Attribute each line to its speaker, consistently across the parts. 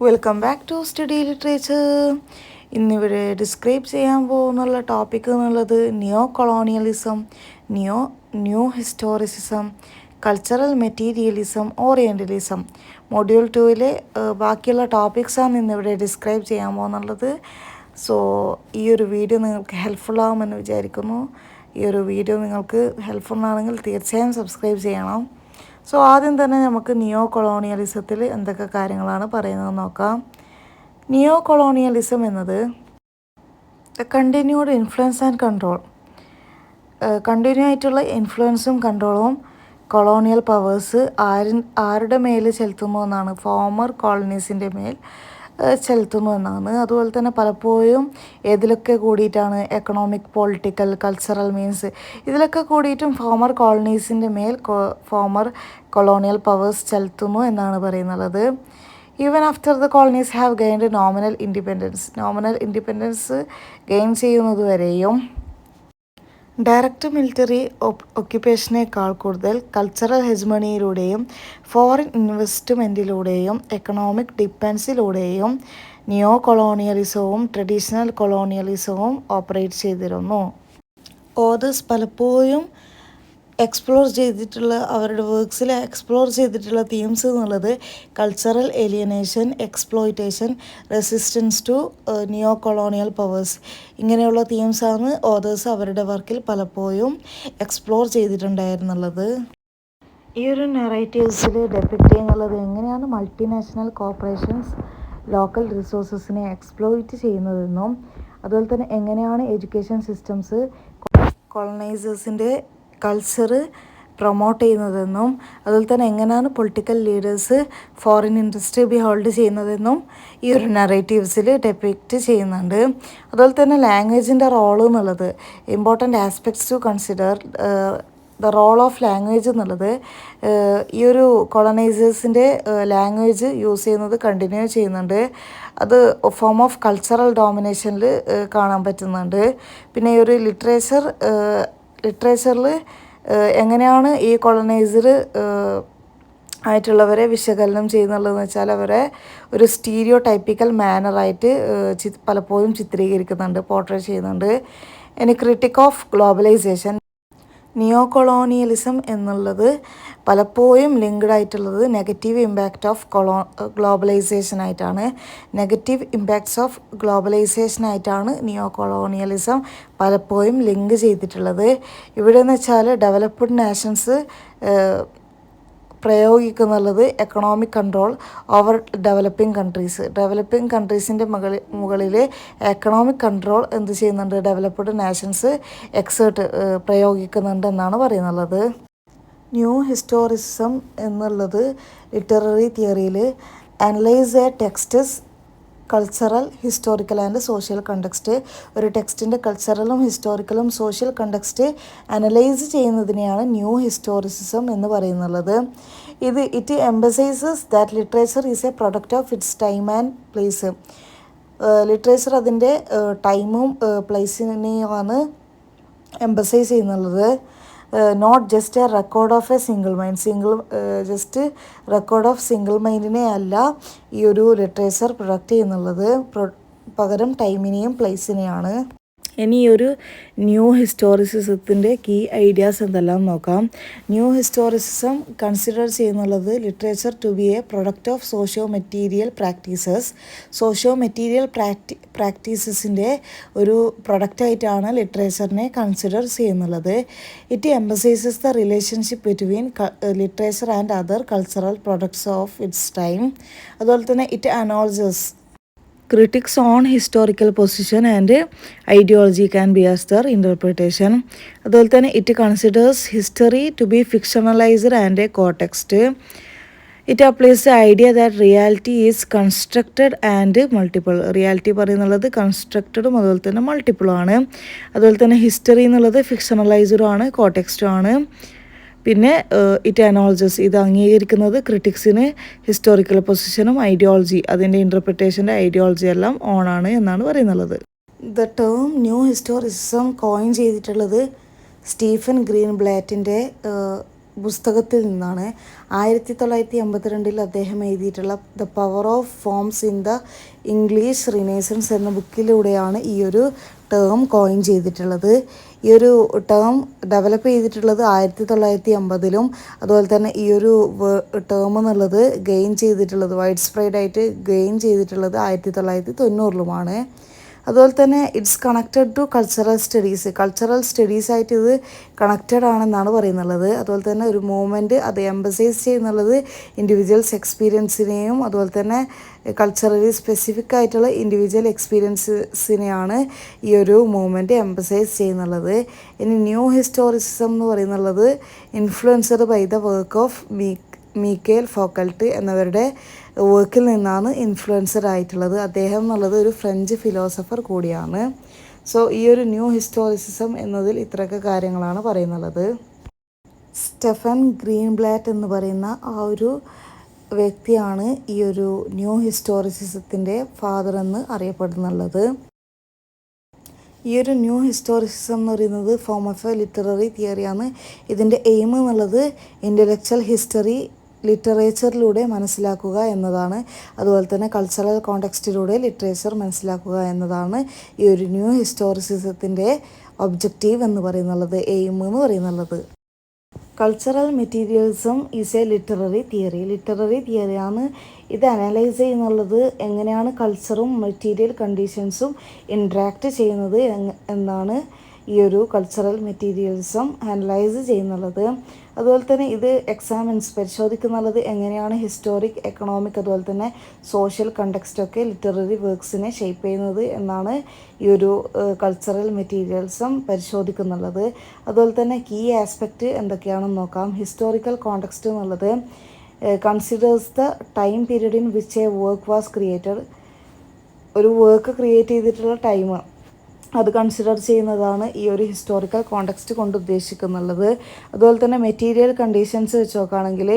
Speaker 1: Welcome back to study literature. ഇന്നിവിടെ describe ചെയ്യാൻ പോകുന്നുള്ള ടോപ്പിക് എന്നുള്ളത് neo colonialism, new historicism, cultural materialism, orientalism. Module 2-ലെ ബാക്കിയുള്ള ടോപ്പിക്സാണ് ഇന്നിവിടെ ഡിസ്ക്രൈബ് ചെയ്യാൻ പോകുന്നുള്ളത്. സോ ഈ ഒരു വീഡിയോ നിങ്ങൾക്ക് ഹെൽപ്ഫുൾ ആകുമെന്ന് വിചാരിക്കുന്നു. ഈ ഒരു വീഡിയോ നിങ്ങൾക്ക് ഹെൽപ്ഫുൾ ആണെങ്കിൽ തീർച്ചയായും സബ്സ്ക്രൈബ് ചെയ്യണം. സോ ആദ്യം തന്നെ നമുക്ക് നിയോ കൊളോണിയലിസത്തിൽ എന്തൊക്കെ കാര്യങ്ങളാണ് പറയുന്നത് നോക്കാം. നിയോ കൊളോണിയലിസം എന്നത് continued influence and control, continue ആയിട്ടുള്ള ഇൻഫ്ലുവൻസും കൺട്രോളും കൊളോണിയൽ പവേഴ്സ് ആരുടെ മേൽ ചെലുത്തുന്നു എന്നാണ്, ഫോമർ കോളനീസിൻ്റെ മേൽ ചെലുത്തുന്നു എന്നാണ്. അതുപോലെ തന്നെ പലപ്പോഴും ഏതിലൊക്കെ കൂടിയിട്ടാണ്, എക്കണോമിക്, പൊളിറ്റിക്കൽ, കൾച്ചറൽ മീൻസ് ഇതിലൊക്കെ കൂടിയിട്ടും ഫോമർ കോളനീസിൻ്റെ മേൽ ഫോമർ കൊളോണിയൽ പവേഴ്സ് ചെലുത്തുന്നു എന്നാണ് പറയുന്നത്. Even after the colonies have gained nominal independence gain ചെയ്യുന്നതുവരെയും ഡയറക്റ്റ് മിലിറ്ററി ഒക്യുപ്പേഷനേക്കാൾ കൂടുതൽ കൾച്ചറൽ ഹെജ്മണിയിലൂടെയും ഫോറിൻ ഇൻവെസ്റ്റ്മെൻറ്റിലൂടെയും എക്കണോമിക് ഡിപ്പെൻസിലൂടെയും നിയോ കൊളോണിയലിസവും ട്രഡീഷണൽ കൊളോണിയലിസവും ഓപ്പറേറ്റ് ചെയ്തിരുന്നു. ഓതേഴ്സ് പലപ്പോഴും അവരുടെ വർക്ക്സിൽ എക്സ്പ്ലോർ ചെയ്തിട്ടുള്ള തീംസ് എന്നുള്ളത് cultural alienation, exploitation, resistance to neo colonial powers, ഇങ്ങനെയുള്ള തീംസാണ് ഓതേഴ്സ് അവരുടെ വർക്കിൽ പലപ്പോഴും എക്സ്പ്ലോർ ചെയ്തിട്ടുണ്ടായിരുന്നുള്ളത്. ഈ ഒരു നെറേറ്റീവ്സിൽ ഡെപ്പിക്റ്റ് ചെയ്യുന്നുള്ളത് എങ്ങനെയാണ് മൾട്ടിനാഷണൽ കോർപ്പറേഷൻസ് ലോക്കൽ റിസോഴ്സസിനെ എക്സ്പ്ലോയിറ്റ് ചെയ്യുന്നതെന്നും, അതുപോലെ തന്നെ എങ്ങനെയാണ് എഡ്യൂക്കേഷൻ സിസ്റ്റംസ് കൊളനൈസേഴ്സിൻ്റെ കൾച്ചർ പ്രൊമോട്ട് ചെയ്യുന്നതെന്നും, അതുപോലെ തന്നെ എങ്ങനെയാണ് political leaders foreign interest behold ചെയ്യുന്നതെന്നും ഈ ഒരു നറേറ്റീവ്സിൽ ഡെപ്പിക്റ്റ് ചെയ്യുന്നുണ്ട്. അതുപോലെ തന്നെ ലാംഗ്വേജിൻ്റെ റോൾ എന്നുള്ളത് important aspects to consider. The role of language എന്നുള്ളത് ഈ ഒരു കൊളനൈസേഴ്സിൻ്റെ ലാംഗ്വേജ് യൂസ് ചെയ്യുന്നത് കണ്ടിന്യൂ ചെയ്യുന്നുണ്ട്. അത് ഫോം ഓഫ് കൾച്ചറൽ ഡോമിനേഷനിൽ കാണാൻ പറ്റുന്നുണ്ട്. പിന്നെ ഈ ഒരു ലിറ്ററേച്ചറിൽ എങ്ങനെയാണ് ഈ കൊളനൈസർ ആയിട്ടുള്ളവരെ വിശകലനം ചെയ്യുന്നുള്ളതെന്ന് വെച്ചാൽ അവരെ ഒരു സ്റ്റീരിയോ ടൈപ്പിക്കൽ മാനറായിട്ട് പലപ്പോഴും ചിത്രീകരിക്കുന്നുണ്ട്, പോർട്രേറ്റ് ചെയ്യുന്നുണ്ട്. ഇനി critic of globalisation, neo colonialism എന്നുള്ളത് പലപ്പോഴും ലിങ്ക്ഡ് ആയിട്ടുള്ളത് നെഗറ്റീവ് ഇമ്പാക്റ്റ് ഓഫ് ഗ്ലോബലൈസേഷനായിട്ടാണ്. നെഗറ്റീവ് ഇമ്പാക്ട്സ് ഓഫ് ഗ്ലോബലൈസേഷനായിട്ടാണ് നിയോ കൊളോണിയലിസം പലപ്പോഴും ലിങ്ക് ചെയ്തിട്ടുള്ളത്. ഇവിടെ എന്ന് വെച്ചാൽ ഡെവലപ്ഡ് നാഷൻസ് പ്രയോഗിക്കുന്നുള്ളത് എക്കണോമിക് കൺട്രോൾ ഓവർ ഡെവലപ്പിംഗ് കൺട്രീസിൻ്റെ മുകളിൽ എക്കണോമിക് കൺട്രോൾ എന്ത് ചെയ്യുന്നുണ്ട്, ഡെവലപ്ഡ് നാഷൻസ് പ്രയോഗിക്കുന്നുണ്ട് എന്നാണ് പറയുന്നുള്ളത്. ന്യൂ ഹിസ്റ്റോറിസം എന്നുള്ളത് ലിറ്റററി തിയറിയിൽ analyse a texts cultural, historical and social context, ഒരു ടെക്സ്റ്റിൻ്റെ കൾച്ചറലും ഹിസ്റ്റോറിക്കലും സോഷ്യൽ കണ്ടക്സ്റ്റ് അനലൈസ് ചെയ്യുന്നതിനെയാണ് ന്യൂ ഹിസ്റ്റോറിസിസം എന്ന് പറയുന്നുള്ളത്. It emphasises that literature is a product of its time and place. Literature അതിൻ്റെ ടൈമും പ്ലേസിനെയാണ് എംബസൈസ് ചെയ്യുന്നുള്ളത്. Not just a record of a single mind, record of single മൈൻഡിനെ അല്ല ഈ ഒരു ലിറ്ററേച്ചർ പ്രൊഡക്റ്റ് ചെയ്യുന്നുള്ളത്, പകരം ടൈമിനെയും പ്ലേസിനെയാണ്. ഇനി ഒരു ന്യൂ ഹിസ്റ്റോറിസിസത്തിൻ്റെ കീ ഐഡിയാസ് എന്തെല്ലാം നോക്കാം. ന്യൂ ഹിസ്റ്റോറിസിസം കൺസിഡർ ചെയ്യുന്നുള്ളത് literature to be a product of socio material പ്രാക്ടീസസിൻ്റെ ഒരു പ്രൊഡക്റ്റായിട്ടാണ് ലിറ്ററേച്ചറിനെ കൺസിഡർ ചെയ്യുന്നുള്ളത്. It emphasises the relationship between literature and other cultural products of its time. അതുപോലെ തന്നെ it acknowledges critics on historical position and ideology can bias their interpretation. അതുപോലെ തന്നെ it considers history to be fictionalised and a context. It applies the idea that reality is constructed and multiple. Reality പറയുന്നുള്ളത് കൺസ്ട്രക്റ്റഡും അതുപോലെ തന്നെ മൾട്ടിപ്പിളും ആണ്. അതുപോലെ തന്നെ history എന്നുള്ളത് ഫിക്ഷണലൈസ്ഡും ആണ്, കോടെക്സ്റ്റും ആണ്. പിന്നെ ഇറ്റ് അനോൾജസ്, ഇത് അംഗീകരിക്കുന്നത് ക്രിറ്റിക്സിന് ഹിസ്റ്റോറിക്കൽ പൊസിഷനും ഐഡിയോളജി, അതിൻ്റെ ഇൻ്റർപ്രിട്ടേഷൻ്റെ ഐഡിയോളജി എല്ലാം ഓണാണ് എന്നാണ് പറയുന്നുള്ളത്. The term new historicism coin Stephen സ്റ്റീഫൻ ഗ്രീൻബ്ലാറ്റിൻ്റെ പുസ്തകത്തിൽ നിന്നാണ്. 1982 അദ്ദേഹം എഴുതിയിട്ടുള്ള the power of forms in the English renaissance എന്ന ബുക്കിലൂടെയാണ് ഈ ഒരു ടേം കോയിൻ ചെയ്തിട്ടുള്ളത്. ഈ ഒരു ടേം ഡെവലപ്പ് ചെയ്തിട്ടുള്ളത് 1950-ലും അതുപോലെ തന്നെ ഈ ഒരു ടേം എന്നുള്ളത് ഗെയിൻ ചെയ്തിട്ടുള്ളത് വൈഡ് സ്പ്രെഡായിട്ട് ഗെയിൻ ചെയ്തിട്ടുള്ളത് 1990-ലുമാണ്. അതുപോലെ തന്നെ it's connected to cultural studies ആയിട്ട് ഇത് കണക്റ്റഡ് ആണെന്നാണ് പറയുന്നുള്ളത്. അതുപോലെ തന്നെ ഒരു മൂവ്മെൻറ്റ് അത് എംബസൈസ് ചെയ്യുന്നുള്ളത് ഇൻഡിവിജ്വൽസ് എക്സ്പീരിയൻസിനെയും അതുപോലെ തന്നെ കൾച്ചറലി സ്പെസിഫിക് ആയിട്ടുള്ള ഇൻഡിവിജ്വൽ എക്സ്പീരിയൻസിനെയാണ് ഈ ഒരു മൂവ്മെൻറ്റ് എംബസൈസ് ചെയ്യുന്നുള്ളത്. ഇനി ന്യൂ ഹിസ്റ്റോറിസിസം എന്ന് പറയുന്നുള്ളത് influenced by the work of Michel Foucault എന്നവരുടെ വർക്കിൽ നിന്നാണ് ഇൻഫ്ലുവൻസ്ഡ് ആയിട്ടുള്ളത്. അദ്ദേഹം എന്നുള്ളത് ഒരു ഫ്രഞ്ച് ഫിലോസഫർ കൂടിയാണ്. സോ ഈ ഒരു ന്യൂ ഹിസ്റ്റോറിസിസം എന്നതിൽ ഇത്രയൊക്കെ കാര്യങ്ങളാണ് പറയുന്നുള്ളത്. സ്റ്റെഫൻ ഗ്രീൻബ്ലാറ്റ് എന്ന് പറയുന്ന ആ ഒരു വ്യക്തിയാണ് ഈ ഒരു ന്യൂ ഹിസ്റ്റോറിസിസത്തിൻ്റെ ഫാദർ എന്ന് അറിയപ്പെടുന്നുള്ളത്. ഈ ഒരു ന്യൂ ഹിസ്റ്റോറിസിസം എന്ന് പറയുന്നത് ഫോം ഓഫ് എ ലിറ്റററി തിയറിയാണ്. ഇതിൻ്റെ എയിം എന്നുള്ളത് ഇൻ്റലക്ച്വൽ ഹിസ്റ്ററി ലിറ്ററേച്ചറിലൂടെ മനസ്സിലാക്കുക എന്നതാണ്. അതുപോലെ തന്നെ കൾച്ചറൽ കോണ്ടെക്സ്റ്റിലൂടെ ലിറ്ററേച്ചർ മനസ്സിലാക്കുക എന്നതാണ് ഈ ഒരു ന്യൂ ഹിസ്റ്റോറിസിസത്തിൻ്റെ ഒബ്ജക്റ്റീവ് എന്ന് പറയുന്നുള്ളത്, എയിം എന്ന് പറയുന്നുള്ളത്. കൾച്ചറൽ മെറ്റീരിയലിസം ഈസ് എ ലിറ്റററി തിയറിയാണ്. ഇത് അനലൈസ് ചെയ്യുന്നുള്ളത് എങ്ങനെയാണ് കൾച്ചറും മെറ്റീരിയൽ കണ്ടീഷൻസും ഇൻട്രാക്റ്റ് ചെയ്യുന്നത് എന്നാണ് ഈ ഒരു കൾച്ചറൽ മെറ്റീരിയലിസം അനലൈസ് ചെയ്യുന്നുള്ളത്. അതുപോലെ തന്നെ ഇത് പരിശോധിക്കുന്നുള്ളത് എങ്ങനെയാണ് ഹിസ്റ്റോറിക്, എക്കണോമിക് അതുപോലെ തന്നെ സോഷ്യൽ കണ്ടക്സ്റ്റൊക്കെ ലിറ്റററി വർക്ക്സിനെ ഷേപ്പ് ചെയ്യുന്നത് എന്നാണ് ഈ ഒരു കൾച്ചറൽ മെറ്റീരിയൽസും പരിശോധിക്കുന്നുള്ളത്. അതുപോലെ തന്നെ കീ ആസ്പെക്റ്റ് എന്തൊക്കെയാണെന്ന് നോക്കാം. ഹിസ്റ്റോറിക്കൽ കോണ്ടക്സ്റ്റ് എന്നുള്ളത് considers the time period in which A work was created. ഒരു വർക്ക് ക്രിയേറ്റ് ചെയ്തിട്ടുള്ള ടൈം അത് കൺസിഡർ ചെയ്യുന്നതാണ് ഈ ഒരു ഹിസ്റ്റോറിക്കൽ കോണ്ടെക്സ്റ്റ് കൊണ്ട് ഉദ്ദേശിക്കുന്നുള്ളത്. അതുപോലെ തന്നെ മെറ്റീരിയൽ കണ്ടീഷൻസ് വെച്ച് നോക്കുകയാണെങ്കിൽ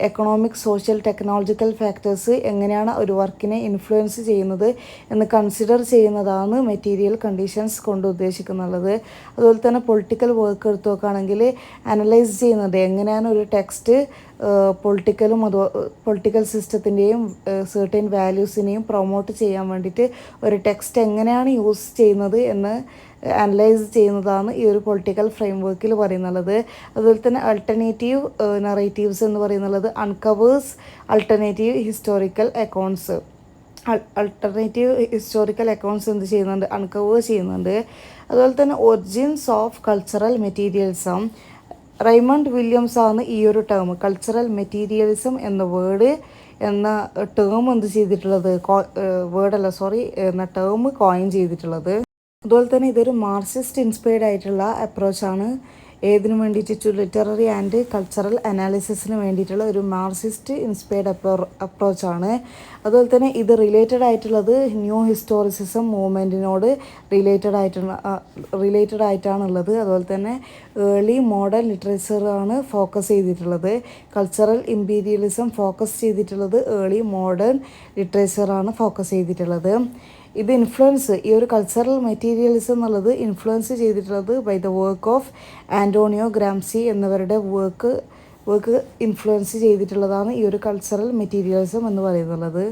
Speaker 1: എക്കണോമിക്, സോഷ്യൽ, ടെക്നോളജിക്കൽ ഫാക്ടേഴ്സ് എങ്ങനെയാണ് ഒരു വർക്കിനെ ഇൻഫ്ലുവൻസ് ചെയ്യുന്നത് എന്ന് കൺസിഡർ ചെയ്യുന്നതാണ് മെറ്റീരിയൽ കണ്ടീഷൻസ് കൊണ്ട് ഉദ്ദേശിക്കുന്നുള്ളത്. അതുപോലെ തന്നെ പൊളിറ്റിക്കൽ വർക്ക് എടുത്ത് നോക്കുകയാണെങ്കിൽ അനലൈസ് ചെയ്യുന്നത് എങ്ങനെയാണ് ഒരു ടെക്സ്റ്റ് പൊളിറ്റിക്കൽ സിസ്റ്റത്തിൻ്റെയും സെർട്ടൈൻ വാല്യൂസിനെയും പ്രൊമോട്ട് ചെയ്യാൻ വേണ്ടിയിട്ട് ഒരു ടെക്സ്റ്റ് എങ്ങനെയാണ് യൂസ് ചെയ്യുന്നത് എന്ന് അനലൈസ് ചെയ്യുന്നതാണ് ഈ ഒരു പൊളിറ്റിക്കൽ ഫ്രെയിം വർക്കിൽ പറയുന്നുള്ളത്. അതുപോലെ തന്നെ അൾട്ടർനേറ്റീവ് നറേറ്റീവ്സ് എന്ന് പറയുന്നുള്ളത് അൺകവേഴ്സ് അൾട്ടർനേറ്റീവ് ഹിസ്റ്റോറിക്കൽ അക്കൗണ്ട്സ്. എന്ത് ചെയ്യുന്നുണ്ട്? അൺകവർ ചെയ്യുന്നുണ്ട്. അതുപോലെ തന്നെ origins of cultural materialism. Raymond Williams ആണ് ഈ ഒരു ടേം കൾച്ചറൽ മെറ്റീരിയലിസം എന്ന ടേം എന്ത് ചെയ്തിട്ടുള്ളത് എന്ന ടേം കോയിൻ ചെയ്തിട്ടുള്ളത്. അതുപോലെ തന്നെ ഇതൊരു മാർക്സിസ്റ്റ് ഇൻസ്പയർഡ് ആയിട്ടുള്ള അപ്രോച്ചാണ്. ഏതിനു വേണ്ടിയിട്ട്? ലിറ്റററി ആൻഡ് കൾച്ചറൽ അനാലിസിസിന് വേണ്ടിയിട്ടുള്ള ഒരു മാർക്സിസ്റ്റ് ഇൻസ്പയർഡ് അപ്രോച്ചാണ്. അതുപോലെ തന്നെ ഇത് റിലേറ്റഡ് ആയിട്ടുള്ളത് ന്യൂ ഹിസ്റ്റോറിസിസം മൂവ്മെൻറ്റിനോട് റിലേറ്റഡ് ആയിട്ടാണുള്ളത്. അതുപോലെ തന്നെ ഏർലി മോഡേൺ ലിറ്ററേച്ചറാണ് ഫോക്കസ് ചെയ്തിട്ടുള്ളത്. കൾച്ചറൽ ഇമ്പീരിയലിസം ഫോക്കസ് ചെയ്തിട്ടുള്ളത് ഏർലി മോഡേൺ ലിറ്ററേച്ചറാണ് ഫോക്കസ് ചെയ്തിട്ടുള്ളത്. ഇത് ഈ ഒരു കൾച്ചറൽ മെറ്റീരിയലിസം എന്നുള്ളത് ഇൻഫ്ലുവൻസ് ചെയ്തിട്ടുള്ളത് by the work of Antonio Gramsci എന്നിവരുടെ വർക്ക് ഇൻഫ്ലുവൻസ് ചെയ്തിട്ടുള്ളതാണ് ഈ ഒരു കൾച്ചറൽ മെറ്റീരിയലിസം എന്ന് പറയുന്നുള്ളത്.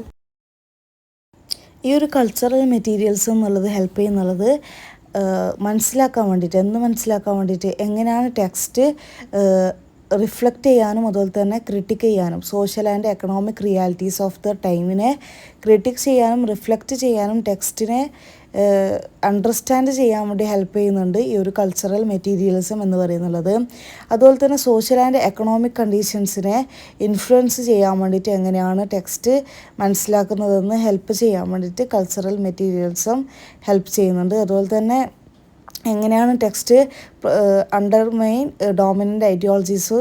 Speaker 1: ഈ ഒരു കൾച്ചറൽ മെറ്റീരിയൽസ് എന്നുള്ളത് ഹെൽപ്പ് ചെയ്യുന്നുള്ളത് മനസ്സിലാക്കാൻ വേണ്ടിയിട്ട് എങ്ങനെയാണ് ടെക്സ്റ്റ് റിഫ്ലക്റ്റ് ചെയ്യാനും അതുപോലെ തന്നെ ക്രിട്ടിക്ക് ചെയ്യാനും social and economic realities of the ടൈമിനെ ക്രിട്ടിക് ചെയ്യാനും റിഫ്ലക്റ്റ് ചെയ്യാനും ടെക്സ്റ്റിനെ അണ്ടർസ്റ്റാൻഡ് ചെയ്യാൻ വേണ്ടി ഹെൽപ്പ് ചെയ്യുന്നുണ്ട് ഈ ഒരു കൾച്ചറൽ മെറ്റീരിയലിസം എന്ന് പറയുന്നുള്ളത്. അതുപോലെ തന്നെ സോഷ്യൽ ആൻഡ് എക്കണോമിക് കണ്ടീഷൻസിനെ ഇൻഫ്ലുവൻസ് ചെയ്യാൻ വേണ്ടിയിട്ട് എങ്ങനെയാണ് ടെക്സ്റ്റ് മനസ്സിലാക്കുന്നതെന്ന് ഹെൽപ്പ് ചെയ്യാൻ വേണ്ടിയിട്ട് കൾച്ചറൽ മെറ്റീരിയലിസം ഹെൽപ്പ് ചെയ്യുന്നുണ്ട്. അതുപോലെ തന്നെ എങ്ങനെയാണ് text undermine dominant ideologies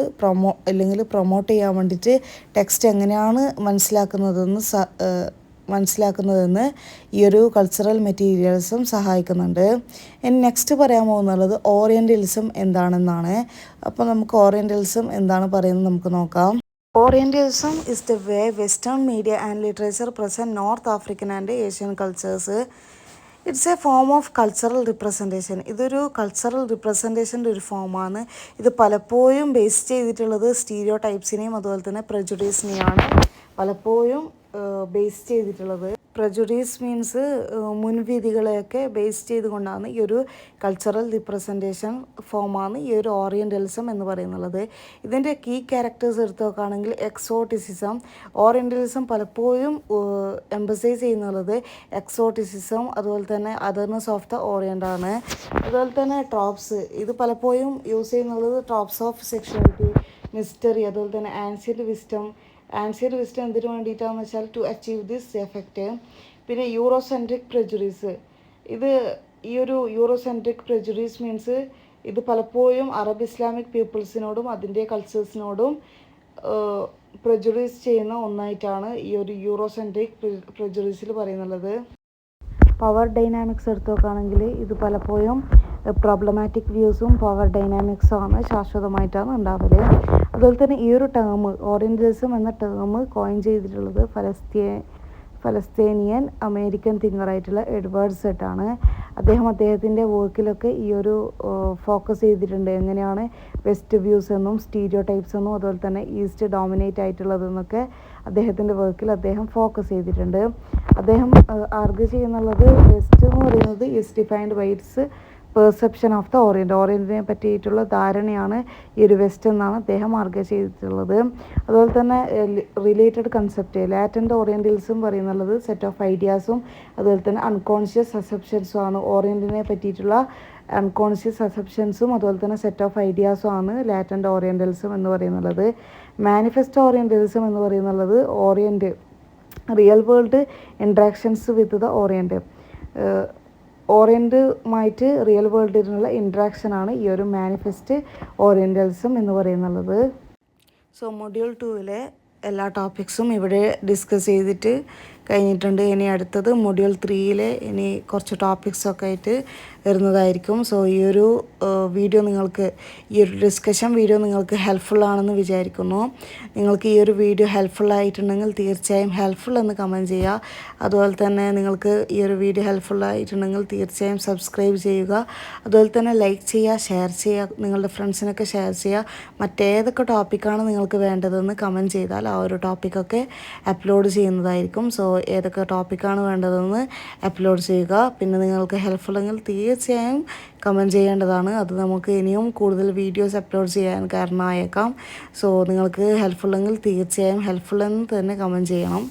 Speaker 1: promote ചെയ്യാൻ വേണ്ടിയിട്ട് ടെക്സ്റ്റ് എങ്ങനെയാണ് മനസ്സിലാക്കുന്നതെന്ന് ഈ ഒരു കൾച്ചറൽ മെറ്റീരിയൽസും സഹായിക്കുന്നുണ്ട്. ഇനി നെക്സ്റ്റ് പറയാൻ പോകുന്നുള്ളത് ഓറിയൻ്റലിസം എന്താണെന്നാണ്. അപ്പോൾ നമുക്ക് ഓറിയൻ്റലിസം എന്താണ് പറയുന്നത് നമുക്ക് നോക്കാം. Orientalism is the way western media and literature present North African and Asian cultures. It's a form of cultural representation. ഇതൊരു കൾച്ചറൽ റിപ്രസെൻറ്റേഷൻ്റെ ഒരു ഫോമാണ്. ഇത് പലപ്പോഴും ബേസ് ചെയ്തിട്ടുള്ളത് സ്റ്റീരിയോ ടൈപ്സിനെയും അതുപോലെ തന്നെ പ്രജുഡീസിനെയാണ് പലപ്പോഴും ബേസ് ചെയ്തിട്ടുള്ളത്. പ്രജുഡീസ് മീൻസ് മുൻവിധികളെയൊക്കെ ബേസ് ചെയ്തുകൊണ്ടാണ് ഈ ഒരു കൾച്ചറൽ റിപ്രസെൻറ്റേഷൻ ഫോമാണ് ഈ ഒരു ഓറിയൻ്റലിസം എന്ന് പറയുന്നത്. ഇതിൻ്റെ കീ ക്യാരക്ടേഴ്സ് എടുത്ത് നോക്കുകയാണെങ്കിൽ എക്സോട്ടിസിസം. ഓറിയൻ്റലിസം പലപ്പോഴും എംബസൈസ് ചെയ്യുന്നുള്ളത് എക്സോട്ടിസിസം അതുപോലെ തന്നെ അതർനെസ് ഓഫ് ദ ഓറിയൻ്റ് ആണ്. അതുപോലെ തന്നെ ട്രോപ്സ്, ഇത് പലപ്പോഴും യൂസ് ചെയ്യുന്നുള്ളത് ട്രോപ്സ് ഓഫ് സെക്ഷുവാലിറ്റി, മിസ്റ്ററി, അതുപോലെ തന്നെ ആൻഷ്യൻ്റ് വിസ്റ്റം. ആൻഷ്യൻ്റ് വിസ്റ്റം എന്തിനു വേണ്ടിയിട്ടാണെന്ന് വെച്ചാൽ ടു അച്ചീവ് ദിസ് എഫക്റ്റ്. പിന്നെ യൂറോസെൻട്രിക് പ്രജുഡീസ്, ഇത് ഈ ഒരു യൂറോസെൻട്രിക് പ്രജുഡീസ് മീൻസ് ഇത് പലപ്പോഴും അറബ് ഇസ്ലാമിക് പീപ്പിൾസിനോടും അതിൻ്റെ കൾച്ചേഴ്സിനോടും പ്രജുഡീസ് ചെയ്യുന്ന ഒന്നായിട്ടാണ് ഈ ഒരു യൂറോസെൻട്രിക് പ്രജുഡീസിൽ പറയുന്നുള്ളത്. പവർ ഡൈനാമിക്സ് എടുത്ത് നോക്കുകയാണെങ്കിൽ ഇത് പലപ്പോഴും പ്രോബ്ലമാറ്റിക് വ്യൂസും പവർ ഡൈനാമിക്സും ആണ് ശാശ്വതമായിട്ടാണ് ഉണ്ടാവല്. അതുപോലെ തന്നെ ഈ ഒരു ടേം ഓറിയൻ്റലിസം എന്ന ടേം കോയിൻ ചെയ്തിട്ടുള്ളത് ഫലസ്തീനിയൻ അമേരിക്കൻ തിങ്കറായിട്ടുള്ള എഡ്വേർഡ് സെഡ് ആണ്. അദ്ദേഹത്തിൻ്റെ വർക്കിലൊക്കെ ഈ ഒരു ഫോക്കസ് ചെയ്തിട്ടുണ്ട് എങ്ങനെയാണ് വെസ്റ്റ് വ്യൂസ് എന്നും സ്റ്റീരിയോ ടൈപ്സ് എന്നും അതുപോലെ തന്നെ ഈസ്റ്റ് ഡോമിനേറ്റ് ആയിട്ടുള്ളതെന്നൊക്കെ അദ്ദേഹത്തിൻ്റെ വർക്കിൽ അദ്ദേഹം ഫോക്കസ് ചെയ്തിട്ടുണ്ട്. അദ്ദേഹം ആർഗ്യൂ ചെയ്യുന്നുള്ളത് വെസ്റ്റ് എന്ന് പറയുന്നത് is defined by its perception of the ഓറിയൻറ്റിനെ പറ്റിയിട്ടുള്ള ധാരണയാണ് ഈ ഒരു വെസ്റ്റ് എന്നാണ് അദ്ദേഹം ആർഗ്യൂ ചെയ്തിട്ടുള്ളത്. അതുപോലെ തന്നെ related concept latent orientalism പറയുന്നുള്ളത് set of ഐഡിയാസും അതുപോലെ തന്നെ അൺകോൺഷ്യസ് അസെപ്ഷൻസും ആണ്. ഓറിയൻറ്റിനെ പറ്റിയിട്ടുള്ള അൺകോൺഷ്യസ് അസെപ്ഷൻസും അതുപോലെ തന്നെ സെറ്റ് ഓഫ് ഐഡിയാസും ആണ് ലാറ്റൻ്റ് ഓറിയൻ്റലിസം എന്ന് പറയുന്നുള്ളത്. മാനിഫെസ്റ്റോ ഓറിയൻ്റലിസം എന്ന് പറയുന്നുള്ളത് orient real world interactions with the ഓറിയൻ്റുമായിട്ട് റിയൽ വേൾഡിലുള്ള ഇൻട്രാക്ഷനാണ് ഈ ഒരു മാനിഫെസ്റ്റ് ഓറിയൻ്റലിസം എന്ന് പറയുന്നുള്ളത്. സോ മൊഡ്യൂൾ 2 എല്ലാ ടോപ്പിക്സും ഇവിടെ ഡിസ്കസ് ചെയ്തിട്ട് കഴിഞ്ഞിട്ടുണ്ട്. ഇനി അടുത്തത് മൊഡ്യൂൾ 3 ഇനി കുറച്ച് ടോപ്പിക്സൊക്കെ ആയിട്ട് വരുന്നതായിരിക്കും. സോ ഈ ഒരു വീഡിയോ നിങ്ങൾക്ക് ഈ ഒരു ഡിസ്കഷൻ വീഡിയോ നിങ്ങൾക്ക് ഹെൽപ്ഫുള്ളാണെന്ന് വിചാരിക്കുന്നു. നിങ്ങൾക്ക് ഈ ഒരു വീഡിയോ ഹെൽപ്ഫുള്ളായിട്ടുണ്ടെങ്കിൽ തീർച്ചയായും ഹെൽപ്ഫുൾ എന്ന് കമൻറ്റ് ചെയ്യുക. അതുപോലെ തന്നെ നിങ്ങൾക്ക് ഈ ഒരു വീഡിയോ ഹെൽപ്ഫുള്ളായിട്ടുണ്ടെങ്കിൽ തീർച്ചയായും സബ്സ്ക്രൈബ് ചെയ്യുക. അതുപോലെ തന്നെ ലൈക്ക് ചെയ്യുക, ഷെയർ ചെയ്യുക, നിങ്ങളുടെ ഫ്രണ്ട്സിനൊക്കെ ഷെയർ ചെയ്യുക. മറ്റേതൊക്കെ ടോപ്പിക്കാണ് നിങ്ങൾക്ക് വേണ്ടതെന്ന് കമൻറ്റ് ചെയ്താൽ ആ ഒരു ടോപ്പിക്കൊക്കെ അപ്ലോഡ് ചെയ്യുന്നതായിരിക്കും. സോ ഏതൊക്കെ ടോപ്പിക്കാണ് വേണ്ടതെന്ന് അപ്ലോഡ് ചെയ്യുക. പിന്നെ നിങ്ങൾക്ക് ഹെൽപ്ഫുള്ളെങ്കിൽ തീർച്ചയായും കമൻറ്റ് ചെയ്യേണ്ടതാണ്. അത് നമുക്ക് ഇനിയും കൂടുതൽ വീഡിയോസ് അപ്ലോഡ് ചെയ്യാൻ കാരണമായേക്കാം. സോ നിങ്ങൾക്ക് ഹെൽപ്ഫുള്ളെങ്കിൽ തീർച്ചയായും ഹെൽപ്ഫുൾ എന്ന് തന്നെ കമൻറ്റ് ചെയ്യണം.